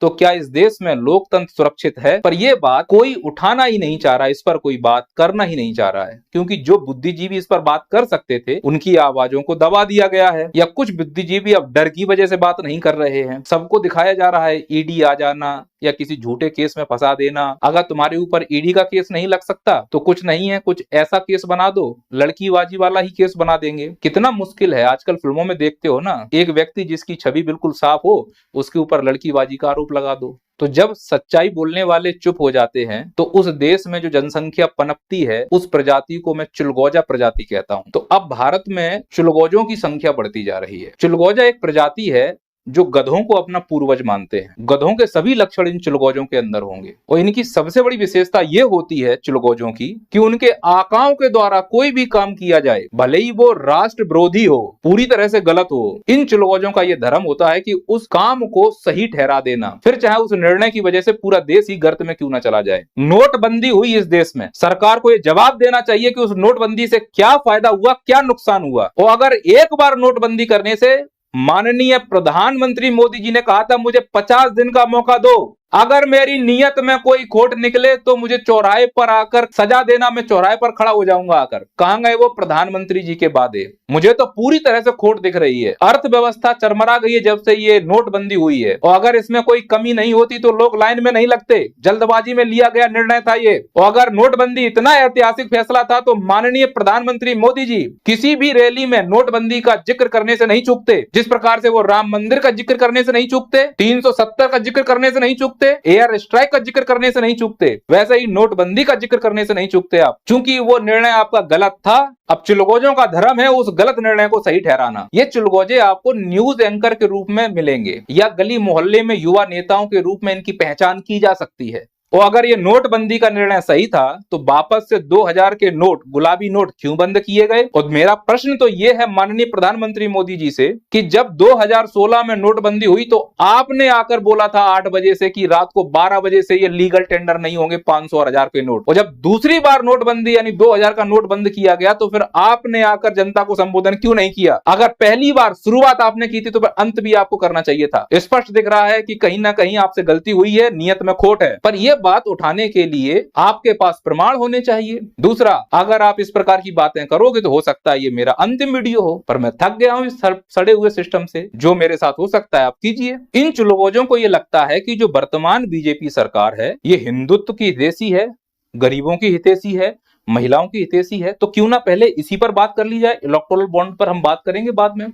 तो क्या इस देश में लोकतंत्र सुरक्षित है? पर यह बात कोई उठाना ही नहीं चाह रहा, इस पर कोई बात करना ही नहीं चाह रहा है, क्योंकि जो बुद्धिजीवी इस पर बात कर सकते थे उनकी आवाजों को दबा दिया गया है, या कुछ बुद्धिजीवी अब डर की वजह से बात नहीं कर रहे हैं। सबको दिखाया जा रहा है ईडी आ जाना या किसी झूठे केस में फंसा देना। अगर तुम्हारे ऊपर ईडी का केस नहीं लग सकता तो कुछ नहीं है, कुछ ऐसा केस बना दो, लड़कीबाजी वाला ही केस बना देंगे। कितना मुश्किल है, आजकल फिल्मों में देखते हो ना, एक व्यक्ति जिसकी छवि बिल्कुल साफ हो उसके ऊपर लड़कीबाजी का आरोप लगा दो। तो जब सच्चाई बोलने वाले चुप हो जाते हैं तो उस देश में जो जनसंख्या पनपती है उस प्रजाति को मैं चुलगोजा प्रजाति कहता हूं। तो अब भारत में चुलगोजों की संख्या बढ़ती जा रही है। चुलगोजा एक प्रजाति है जो गधों को अपना पूर्वज मानते हैं। गधों के सभी लक्षण इन चुलगोजों के अंदर होंगे, और इनकी सबसे बड़ी विशेषता यह होती है चुलगोजों की कि उनके आकाओं के द्वारा कोई भी काम किया जाए, भले ही वो राष्ट्र विरोधी हो, पूरी तरह से गलत हो, इन चुलगोजों का यह धर्म होता है कि उस काम को सही ठहरा देना, फिर चाहे उस निर्णय की वजह से पूरा देश ही गर्त में क्यों ना चला जाए। नोटबंदी हुई इस देश में, सरकार को यह जवाब देना चाहिए कि उस नोटबंदी से क्या फायदा हुआ, क्या नुकसान हुआ। और अगर एक बार नोटबंदी करने से, माननीय प्रधानमंत्री मोदी जी ने कहा था मुझे 50 दिन का मौका दो, अगर मेरी नियत में कोई खोट निकले तो मुझे चौराहे पर आकर सजा देना, मैं चौराहे पर खड़ा हो जाऊंगा आकर। कहां गए वो प्रधानमंत्री जी के वादे? मुझे तो पूरी तरह से खोट दिख रही है। अर्थव्यवस्था चरमरा गई है जब से ये नोटबंदी हुई है, और अगर इसमें कोई कमी नहीं होती तो लोग लाइन में नहीं लगते। जल्दबाजी में लिया गया निर्णय था ये, और अगर नोटबंदी इतना ऐतिहासिक फैसला था तो माननीय प्रधानमंत्री मोदी जी किसी भी रैली में नोटबंदी का जिक्र करने से नहीं चूकते। जिस प्रकार से वो राम मंदिर का जिक्र करने से नहीं चूकते, 370 का जिक्र करने से नहीं चूकते, एयर स्ट्राइक का जिक्र करने से नहीं चूकते, वैसे ही नोटबंदी का जिक्र करने से नहीं चूकते आप, क्योंकि वो निर्णय आपका गलत था। अब चुलगोजों का धर्म है उस गलत निर्णय को सही ठहराना। ये चुलगोजे आपको न्यूज एंकर के रूप में मिलेंगे, या गली मोहल्ले में युवा नेताओं के रूप में इनकी पहचान की जा सकती है। और अगर ये नोटबंदी का निर्णय सही था तो वापस से 2000 के नोट, गुलाबी नोट क्यों बंद किए गए? और मेरा प्रश्न तो ये है माननीय प्रधानमंत्री मोदी जी से कि जब 2016 में नोटबंदी हुई तो आपने आकर बोला था 8 बजे से कि रात को 12 बजे से ये लीगल टेंडर नहीं होंगे 500 और 1000 के नोट। और जब दूसरी बार नोटबंदी यानी 2000 का नोट बंद किया गया तो फिर आपने आकर जनता को संबोधन क्यों नहीं किया? अगर पहली बार शुरुआत आपने की थी तो फिर अंत भी आपको करना चाहिए था। स्पष्ट दिख रहा है कि कहीं ना कहीं आपसे गलती हुई है, नियत में खोट है, पर यह बात उठाने के लिए आपके पास प्रमाण होने चाहिए। दूसरा, अगर आप इस प्रकार की बातें करोगे तो हो सकता है ये मेरा अंतिम वीडियो हो, पर मैं थक गया हूं इस सड़े हुए सिस्टम से। जो मेरे साथ हो सकता है आप कीजिए। इन चुलगोजों को यह लगता है कि जो वर्तमान बीजेपी सरकार है ये हिंदुत्व की हितैषी है, गरीबों की हितैषी है, महिलाओं की हितैषी है, तो क्यों ना पहले इसी पर बात कर ली जाए। इलेक्टोरल बॉन्ड पर हम बात करेंगे बाद में।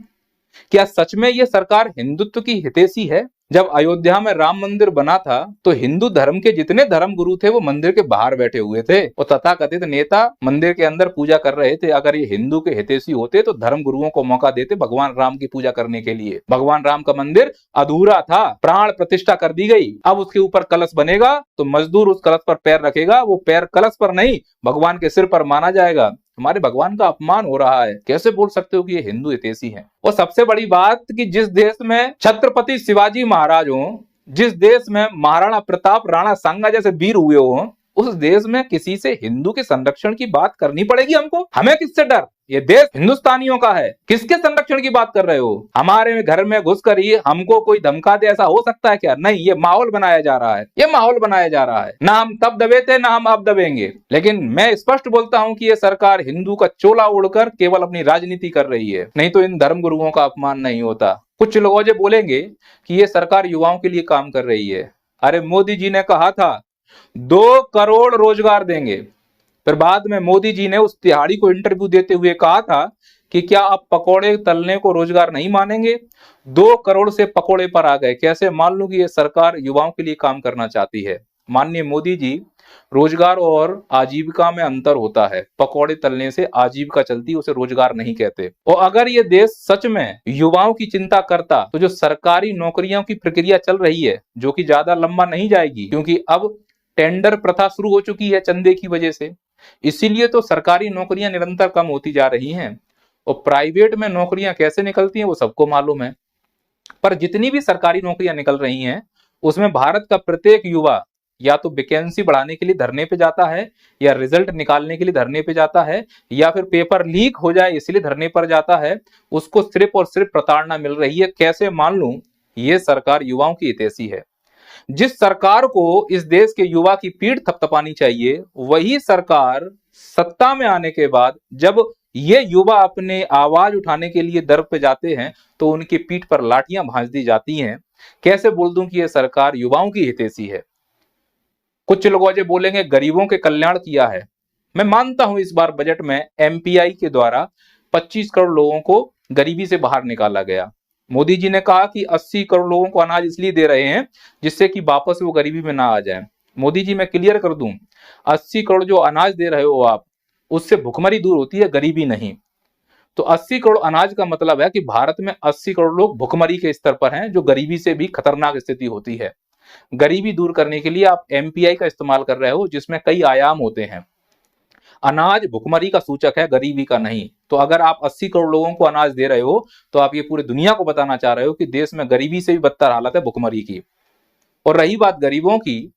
क्या सच में यह सरकार हिंदुत्व की हितैषी है? जब अयोध्या में राम मंदिर बना था तो हिंदू धर्म के जितने धर्म गुरु थे वो मंदिर के बाहर बैठे हुए थे, और तथाकथित नेता मंदिर के अंदर पूजा कर रहे थे। अगर ये हिंदू के हितैषी होते तो धर्म गुरुओं को मौका देते भगवान राम की पूजा करने के लिए। भगवान राम का मंदिर अधूरा था, प्राण प्रतिष्ठा कर दी गई, अब उसके ऊपर कलश बनेगा तो मजदूर उस कलश पर पैर रखेगा, वो पैर कलश पर नहीं भगवान के सिर पर माना जाएगा। हमारे भगवान का अपमान हो रहा है, कैसे बोल सकते हो कि ये हिंदू हितैषी है? और सबसे बड़ी बात कि जिस देश में छत्रपति शिवाजी महाराज हो, जिस देश में महाराणा प्रताप, राणा सांगा जैसे वीर हुए हो, उस देश में किसी से हिंदू के संरक्षण की बात करनी पड़ेगी हमको? हमें किससे डर? ये देश हिंदुस्तानियों का है, किसके संरक्षण की बात कर रहे हो? हमारे घर में घुसकर ये हमको कोई धमका दे, ऐसा हो सकता है क्या? नहीं, ये माहौल बनाया जा रहा है, ये माहौल बनाया जा रहा है। ना हम तब दबे थे ना हम अब दबेंगे, लेकिन मैं स्पष्ट बोलता हूं कि ये सरकार हिंदू का चोला उड़कर केवल अपनी राजनीति कर रही है, नहीं तो इन धर्म गुरुओं का अपमान नहीं होता। कुछ लोग जो बोलेंगे कि ये सरकार युवाओं के लिए काम कर रही है, अरे मोदी जी ने कहा था 2 करोड़ रोजगार देंगे, फिर बाद में मोदी जी ने उस तिहाड़ी को इंटरव्यू देते हुए कहा था कि क्या आप पकोड़े तलने को रोजगार नहीं मानेंगे? 2 करोड़ से पकोड़े पर आ गए। कैसे मान लूं कि ये सरकार युवाओं के लिए काम करना चाहती है? माननीय मोदी जी, रोजगार और आजीविका में अंतर होता है। पकोड़े तलने से आजीविका चलती, उसे रोजगार नहीं कहते। और अगर ये देश सच में युवाओं की चिंता करता तो जो सरकारी नौकरियों की प्रक्रिया चल रही है, जो कि ज्यादा लंबा नहीं जाएगी, क्योंकि अब टेंडर प्रथा शुरू हो चुकी है चंदे की वजह से, इसीलिए तो सरकारी नौकरियां निरंतर कम होती जा रही हैं। और प्राइवेट में नौकरियां कैसे निकलती हैं वो सबको मालूम है। पर जितनी भी सरकारी नौकरियां निकल रही हैं उसमें भारत का प्रत्येक युवा या तो वैकेंसी बढ़ाने के लिए धरने पे जाता है, या रिजल्ट निकालने के लिए धरने पे जाता है, या फिर पेपर लीक हो जाए इसलिए धरने पर जाता है। उसको सिर्फ और सिर्फ प्रताड़ना मिल रही है। कैसे मान लूं ये सरकार युवाओं की हितैषी है? जिस सरकार को इस देश के युवा की पीठ थपथपानी चाहिए, वही सरकार सत्ता में आने के बाद जब ये युवा अपने आवाज उठाने के लिए दर पे जाते हैं तो उनकी पीठ पर लाठियां भांज दी जाती हैं। कैसे बोल दूं कि यह सरकार युवाओं की हितैषी है। कुछ लोग अजय बोलेंगे गरीबों के कल्याण किया है। मैं मानता हूं इस बार बजट में एमपीआई के द्वारा 25 करोड़ लोगों को गरीबी से बाहर निकाला गया। मोदी जी ने कहा कि 80 करोड़ लोगों को अनाज इसलिए दे रहे हैं जिससे कि वापस वो गरीबी में ना आ जाए। मोदी जी मैं क्लियर कर दूं, 80 करोड़ जो अनाज दे रहे हो आप, उससे भुखमरी दूर होती है, गरीबी नहीं। तो 80 करोड़ अनाज का मतलब है कि भारत में 80 करोड़ लोग भुखमरी के स्तर पर हैं, जो गरीबी से भी खतरनाक स्थिति होती है। गरीबी दूर करने के लिए आप एमपीआई का इस्तेमाल कर रहे हो, जिसमें कई आयाम होते हैं। अनाज भुखमरी का सूचक है, गरीबी का नहीं। तो अगर आप 80 करोड़ लोगों को अनाज दे रहे हो तो आप ये पूरी दुनिया को बताना चाह रहे हो कि देश में गरीबी से भी बदतर हालत है, भुखमरी की। और रही बात गरीबों की,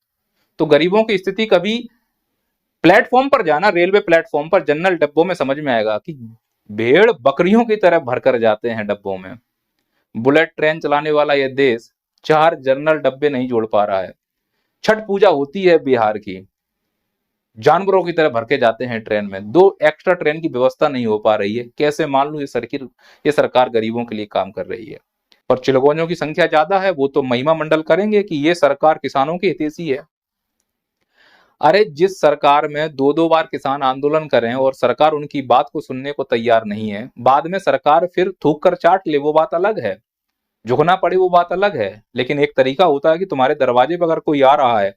तो गरीबों की स्थिति कभी प्लेटफॉर्म पर जाना, रेलवे प्लेटफॉर्म पर जनरल डब्बों में समझ में आएगा कि भेड़ बकरियों की तरह भरकर जाते हैं डब्बों में। बुलेट ट्रेन चलाने वाला यह देश 4 जनरल डब्बे नहीं जोड़ पा रहा है। छठ पूजा होती है बिहार की, जानवरों की तरह भर के जाते हैं ट्रेन में, 2 एक्स्ट्रा ट्रेन की व्यवस्था नहीं हो पा रही है। कैसे मान लूं ये सरकार गरीबों के लिए काम कर रही है। पर चिलगोजों की संख्या ज्यादा है, वो तो महिमा मंडल करेंगे कि ये सरकार किसानों की हितैषी है। अरे जिस सरकार में 2-2 बार किसान आंदोलन करें और सरकार उनकी बात को सुनने को तैयार नहीं है, बाद में सरकार फिर थूक कर चाट ले, वो बात अलग है। झुकना पड़े वो बात अलग है। लेकिन एक तरीका होता है कि तुम्हारे दरवाजे पर अगर कोई आ रहा है,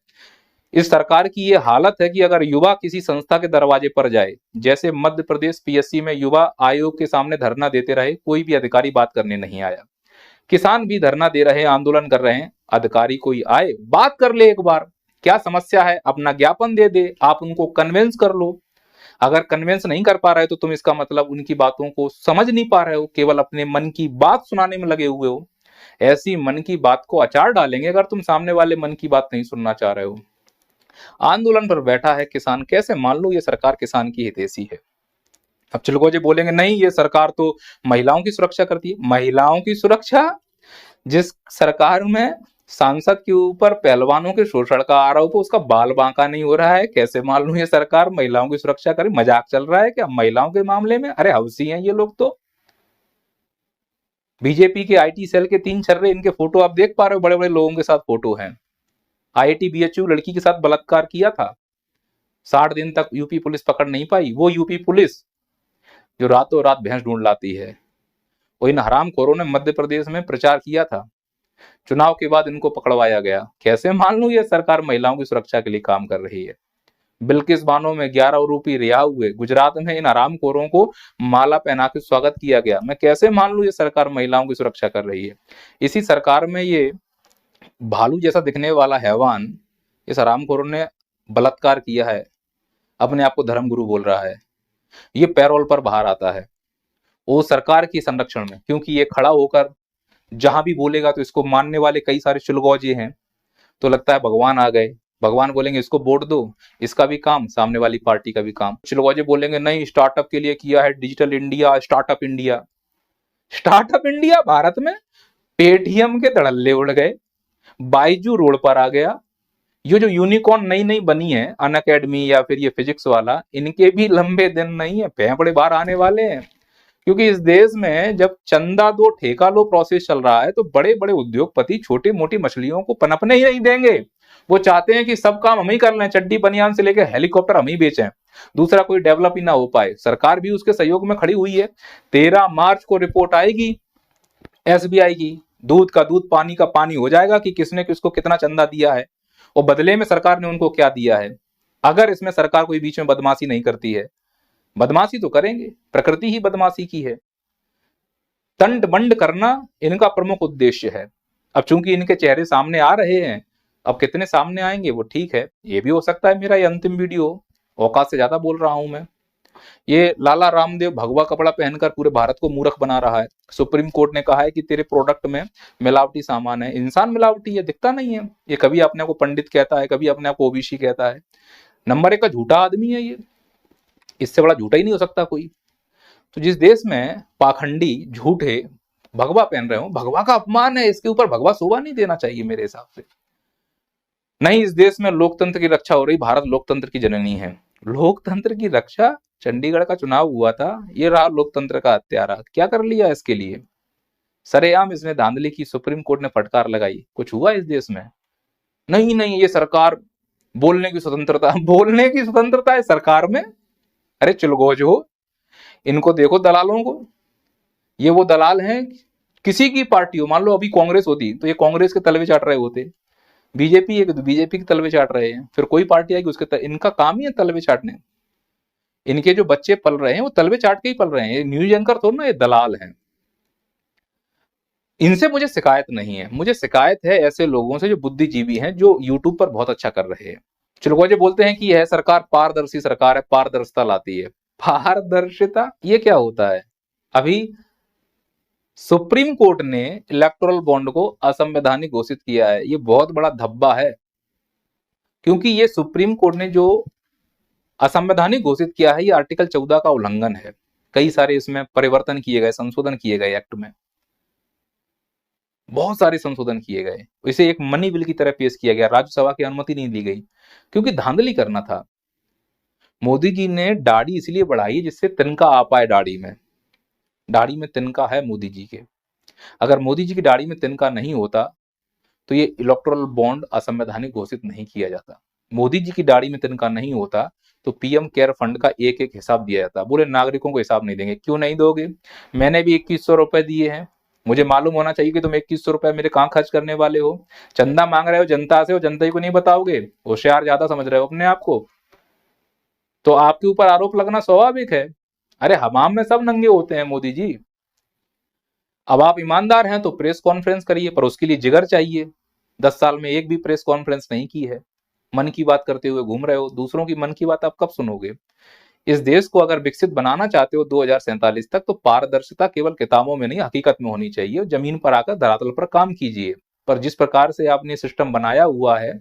इस सरकार की ये हालत है कि अगर युवा किसी संस्था के दरवाजे पर जाए, जैसे मध्य प्रदेश पीएससी में युवा आयोग के सामने धरना देते रहे, कोई भी अधिकारी बात करने नहीं आया। किसान भी धरना दे रहे हैं, आंदोलन कर रहे हैं, अधिकारी कोई आए बात कर ले, एक बार क्या समस्या है, अपना ज्ञापन दे दे, आप उनको कन्विंस कर लो। अगर कन्विंस नहीं कर पा रहे तो तुम इसका मतलब उनकी बातों को समझ नहीं पा रहे हो, केवल अपने मन की बात सुनाने में लगे हुए हो। ऐसी मन की बात को अचार डालेंगे अगर तुम सामने वाले मन की बात नहीं सुनना चाह रहे हो। आंदोलन पर बैठा है किसान, कैसे मान लो ये सरकार किसान की हितैषी है। अब चिलगोजे बोलेंगे नहीं ये सरकार तो महिलाओं की सुरक्षा करती है। महिलाओं की सुरक्षा? जिस सरकार में सांसद के ऊपर पहलवानों के शोषण का आरोप है, उसका बाल बांका नहीं हो रहा है, कैसे मान लूं ये सरकार महिलाओं की सुरक्षा करे? मजाक चल रहा है क्या महिलाओं के मामले में? अरे हौसी हैं ये लोग तो। बीजेपी के आईटी सेल के 3 छर्रे, इनके फोटो आप देख पा रहे हो, बड़े बड़े लोगों के साथ फोटो हैं। आईआईटी बीएचयू लड़की के साथ बलात्कार किया था, 60 दिन तक यूपी पुलिस पकड़ नहीं पाई। वो यूपी पुलिस जो रातों रात भैंस ढूंढ लाती है। वो इन हरामखोरों ने मध्य प्रदेश में प्रचार किया था, चुनाव के बाद इनको पकड़वाया गया। कैसे मान लूं ये सरकार महिलाओं की सुरक्षा के लिए काम कर रही है। बिल्किस बानो में 11 आरोपी रिहा हुए, गुजरात में इन हरामखोरों को माला पहना के स्वागत किया गया। मैं कैसे मान लूं ये सरकार महिलाओं की सुरक्षा कर रही है। इसी सरकार में ये भालू जैसा दिखने वाला हैवान, इस हरामखोरों ने बलात्कार किया है, अपने आप को धर्मगुरु बोल रहा है, ये पैरोल पर बाहर आता है वो सरकार की संरक्षण में, क्योंकि ये खड़ा होकर जहां भी बोलेगा तो इसको मानने वाले कई सारे चुलगौजे हैं। तो लगता है भगवान आ गए, भगवान बोलेंगे इसको वोट दो, इसका भी काम, सामने वाली पार्टी का भी काम। चुलगौजे बोलेंगे नहीं स्टार्टअप के लिए किया है, digital India, startup India. Startup India Bharat में पेटीएम के धड़ल्ले उड़ गए, बाइजू रोड पर आ गया। ये जो यूनिकॉर्न नई नई बनी है, अनअकैडमी या फिर ये फिजिक्स वाला, इनके भी लंबे दिन नहीं है, फेफड़े बाहर आने वाले हैं। क्योंकि इस देश में जब चंदा दो ठेका लो प्रोसेस चल रहा है, तो बड़े बड़े उद्योगपति छोटी मोटी मछलियों को पनपने ही नहीं देंगे। वो चाहते हैं कि सब काम हम ही कर लें, चड्डी बनियान से लेकर हेलीकॉप्टर हम ही बेचें, दूसरा कोई डेवलप ही ना हो पाए। सरकार भी उसके सहयोग में खड़ी हुई है। 13 मार्च को रिपोर्ट आएगी एसबीआई की, दूध का दूध पानी का पानी हो जाएगा कि किसने किसको कितना चंदा दिया है और बदले में सरकार ने उनको क्या दिया है। अगर इसमें सरकार कोई बीच में बदमाशी नहीं करती है, बदमाशी तो करेंगे, प्रकृति ही बदमाशी की है, तंड बंड करना इनका प्रमुख उद्देश्य है। अब चूंकि इनके चेहरे सामने आ रहे हैं, अब कितने सामने आएंगे वो ठीक है, ये भी हो सकता है मेरा ये अंतिम वीडियो, औकात से ज्यादा बोल रहा हूं मैं। ये लाला रामदेव भगवा कपड़ा पहनकर पूरे भारत को मूर्ख बना रहा है। सुप्रीम कोर्ट ने कहा है कि तेरे प्रोडक्ट में मिलावटी सामान है। इंसान मिलावटी है, दिखता नहीं है। ये कभी अपने को पंडित कहता है, कभी अपने आप को ओबीसी कहता है। नंबर 1 का झूठा आदमी है ये, इससे बड़ा झूठा ही नहीं हो सकता कोई। तो जिस देश में पाखंडी झूठे भगवा पहन रहे हो, भगवा का अपमान है, इसके ऊपर भगवा शोभा नहीं देना चाहिए मेरे हिसाब से। नहीं, इस देश में लोकतंत्र की रक्षा हो रही, भारत लोकतंत्र की जननी है। लोकतंत्र की रक्षा, चंडीगढ़ का चुनाव हुआ था, ये रहा लोकतंत्र का हत्यारा। क्या कर लिया इसके लिए? सरेआम इसने धांधली की, सुप्रीम कोर्ट ने फटकार लगाई, कुछ हुआ इस देश में? नहीं नहीं, ये सरकार, बोलने की स्वतंत्रता बोलने की स्वतंत्रता है सरकार में? अरे चुलगोज हो, इनको देखो दलालों को। ये वो दलाल हैं, किसी की पार्टी हो, मान लो अभी कांग्रेस होती तो ये कांग्रेस के तलवे चाट रहे होते, बीजेपी है तो बीजेपी के तलवे चाट रहे हैं, फिर कोई पार्टी आएगी उसके इनका काम ही है तलवे चाटने। इनके जो बच्चे पल रहे हैं वो तलवे चाट के ही पल रहे हैं, न्यूज एंकर थोड़ा ना, ये दलाल हैं। इनसे मुझे शिकायत नहीं है, मुझे शिकायत है ऐसे लोगों से जो बुद्धिजीवी हैं, जो यूट्यूब पर बहुत अच्छा कर रहे हैं। चिलगोजे बोलते हैं कि यह सरकार पारदर्शी सरकार है, पारदर्शिता लाती है। पारदर्शिता ये क्या होता है? अभी सुप्रीम कोर्ट ने इलेक्टोरल बॉन्ड को असंवैधानिक घोषित किया है, ये बहुत बड़ा धब्बा है, क्योंकि ये सुप्रीम कोर्ट ने जो असंवैधानिक घोषित किया है, ये आर्टिकल 14 का उल्लंघन है। कई सारे इसमें परिवर्तन किए गए, संशोधन किए गए, एक्ट में बहुत सारे संशोधन किए गए। इसे एक मनी बिल की तरह पेश किया गया, राज्यसभा की अनुमति नहीं दी गई, क्योंकि धांधली करना था। मोदी जी ने दाढ़ी इसलिए बढ़ाई जिससे तिनका आ पाए दाढ़ी में। दाढ़ी में तिनका है मोदी जी के, अगर मोदी जी की दाढ़ी में तिनका नहीं होता तो ये इलेक्टोरल बॉन्ड असंवैधानिक घोषित नहीं किया जाता। मोदी जी की दाढ़ी में तिनका नहीं होता तो पीएम केयर फंड का एक एक हिसाब दिया जाता। बोले नागरिकों को हिसाब नहीं देंगे, क्यों नहीं दोगे? मैंने भी 2100 रुपए दिए हैं, मुझे मालूम होना चाहिए कि तुम 2100 रुपए मेरे कहां खर्च करने वाले हो। चंदा मांग रहे हो जनता से, हो जनता को नहीं बताओगे, होशियार ज्यादा समझ रहे हो अपने आप को, तो आपके ऊपर आरोप लगना स्वाभाविक है। अरे हमाम में सब नंगे होते हैं मोदी जी। अब आप ईमानदार हैं तो प्रेस कॉन्फ्रेंस करिए, पर उसके लिए जिगर चाहिए। 10 साल में एक भी प्रेस कॉन्फ्रेंस नहीं की है, मन की बात करते हुए घूम रहे हो। दूसरों की मन की बात आप कब सुनोगे? इस देश को अगर विकसित बनाना चाहते हो 2047 तक, तो पारदर्शिता केवल किताबों में नहीं, हकीकत में होनी चाहिए। जमीन पर आकर धरातल पर काम कीजिए। पर जिस प्रकार से आपने सिस्टम बनाया हुआ है,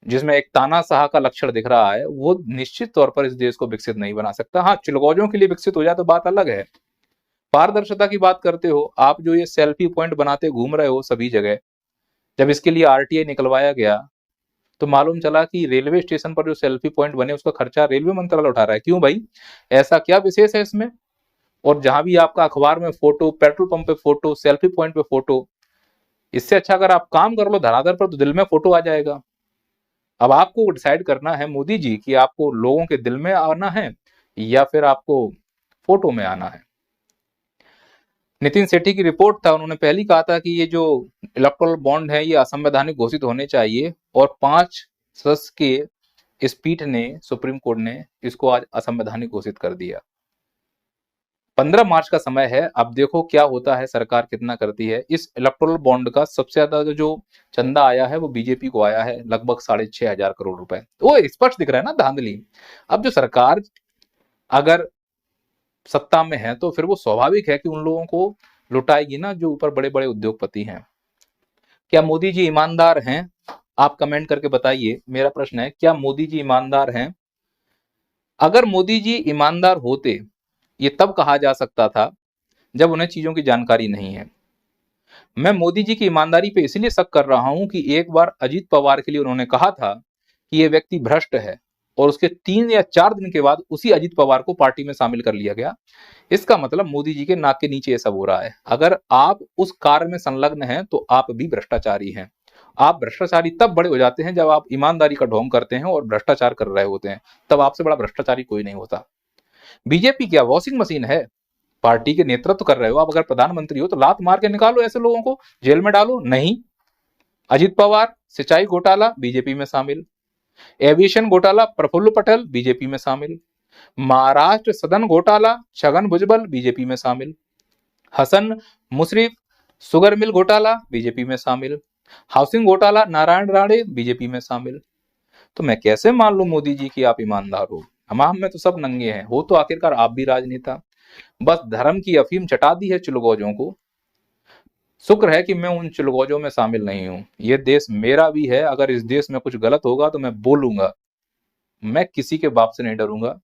जिसमें एक तानाशाह का लक्षण दिख रहा है, वो निश्चित तौर पर इस देश को विकसित नहीं बना सकता। हाँ, चिलगोजों के लिए विकसित हो जाए तो बात अलग है। पारदर्शिता की बात करते हो आप, जो ये सेल्फी पॉइंट बनाते घूम रहे हो सभी जगह, जब इसके लिए आरटीआई निकलवाया गया तो मालूम चला कि रेलवे स्टेशन पर जो सेल्फी पॉइंट बने उसका खर्चा रेलवे मंत्रालय उठा रहा है। क्यों भाई, ऐसा क्या विशेष है इसमें? और जहां भी आपका अखबार में फोटो, पेट्रोल पंप पे फोटो, सेल्फी पॉइंट पे फोटो, इससे अच्छा अगर आप काम कर लो धरातल पर तो दिल में फोटो आ जाएगा। अब आपको डिसाइड करना है मोदी जी कि आपको लोगों के दिल में आना है या फिर आपको फोटो में आना है। नितिन सेठी की रिपोर्ट था, उन्होंने पहले ही कहा था कि ये जो इलेक्टोरल बॉन्ड है ये असंवैधानिक घोषित होने चाहिए, और 5 सदस्य के इस पीठ ने, सुप्रीम कोर्ट ने इसको आज असंवैधानिक घोषित कर दिया। 15 मार्च का समय है, अब देखो क्या होता है, सरकार कितना करती है। इस इलेक्टोरल बॉन्ड का सबसे ज्यादा जो चंदा आया है वो बीजेपी को आया है, लगभग 6,500 करोड़ रुपए। वो स्पष्ट दिख रहा है ना धांधली। अब जो सरकार अगर सत्ता में है तो फिर वो स्वाभाविक है कि उन लोगों को लुटाएगी ना जो ऊपर बड़े बड़े उद्योगपति हैं। क्या मोदी जी ईमानदार हैं? आप कमेंट करके बताइए। मेरा प्रश्न है, क्या मोदी जी ईमानदार हैं? अगर मोदी जी ईमानदार होते, ये तब कहा जा सकता था जब उन्हें चीजों की जानकारी नहीं है। मैं मोदी जी की ईमानदारी पे इसलिए शक कर रहा हूं कि एक बार अजीत पवार के लिए उन्होंने कहा था कि ये व्यक्ति भ्रष्ट है, और उसके 3 या 4 दिन के बाद उसी अजीत पवार को पार्टी में शामिल कर लिया गया। इसका मतलब मोदी जी के नाक के नीचे ये सब हो रहा है। अगर आप उस कार्य में संलग्न हैं तो आप भी भ्रष्टाचारी हैं। आप भ्रष्टाचारी तब बड़े हो जाते हैं जब आप ईमानदारी का ढोंग करते हैं और भ्रष्टाचार कर रहे होते हैं, तब आपसे बड़ा भ्रष्टाचारी कोई नहीं होता। बीजेपी क्या वॉशिंग मशीन है? पार्टी के नेतृत्व कर रहे हो आप, अगर प्रधानमंत्री हो तो लात मार के निकालो ऐसे लोगों को, जेल में डालो। नहीं, अजीत पवार सिंचाई घोटाला बीजेपी में शामिल, एविएशन घोटाला प्रफुल्ल पटेल बीजेपी में शामिल, महाराष्ट्र सदन घोटाला छगन भुजबल बीजेपी में शामिल, हसन मुशर्रफ शुगर मिल घोटाला बीजेपी में शामिल, हाउसिंग घोटाला नारायण राणे बीजेपी में शामिल। तो मैं कैसे मान लूं मोदी जी की आप ईमानदार हो? हमाम में तो सब नंगे हैं, हो तो आखिरकार आप भी राजनेता। बस धर्म की अफीम चटा दी है चुलगोजों को। शुक्र है कि मैं उन चुलगोजों में शामिल नहीं हूं। ये देश मेरा भी है, अगर इस देश में कुछ गलत होगा तो मैं बोलूंगा। मैं किसी के बाप से नहीं डरूंगा।